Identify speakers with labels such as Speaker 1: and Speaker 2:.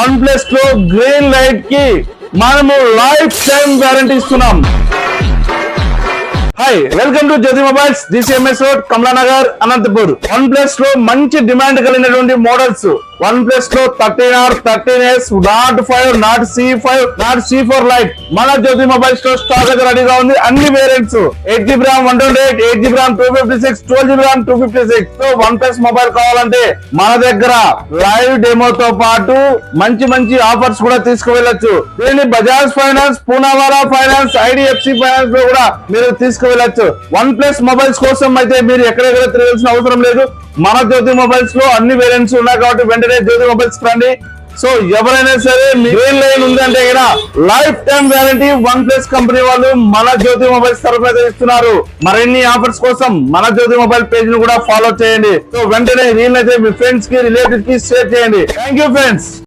Speaker 1: One plus లో green light కి మనము లైఫ్ టైం వారంటీ ఇస్తున్నాం. Hi, welcome to Jyothi Mobiles. This MS road, Kamalanagar, Anantapur. OnePlus లో మంచి డిమాండ్ కలిగినటువంటి మోడల్స్. వన్ ప్లస్ లో 13R, 13S, not 5, not C5, not C4 light మన జ్యోతి mobiles లో స్టాక్ అయితే రెడీగా ఉంది. అన్ని variants 8GB RAM 128, 8GB RAM 256, 12GB RAM 256. So one plus mobile కావాలంటే మన దగ్గర లైవ్ డెమోతో పాటు మంచి మంచి ఆఫర్స్ కూడా తీసుకువెళ్ళొచ్చు. దీన్ని Bajaj finance, Poonawalla finance, IDFC finance లో కూడా మీరు తీసుకువెళ్ళొచ్చు. వన్ ప్లస్ మొబైల్స్ కోసం అయితే మీరు ఎక్కడెక్కడ తిరగాల్సిన అవసరం లేదు. మన జ్యోతి మొబైల్స్ లో అన్ని వేరియంట్స్ ఉన్నాయి కాబట్టి వెంటనే జ్యోతి మొబైల్స్ రండి. సో ఎవరైనా సరే గ్రీన్ లైన్ ఉందంటే కదా life time warranty one plus company వాళ్ళు మన జ్యోతి మొబైల్స్ తరఫున ఇస్తున్నారు. మరిన్ని ఆఫర్స్ కోసం మన జ్యోతి మొబైల్ పేజ్ ను కూడా ఫాలో చేయండి. సో వెంటనే రీల్ అయితే మీ ఫ్రెండ్స్ కి, రిలేటివ్స్ కి షేర్ చేయండి. Thank you friends.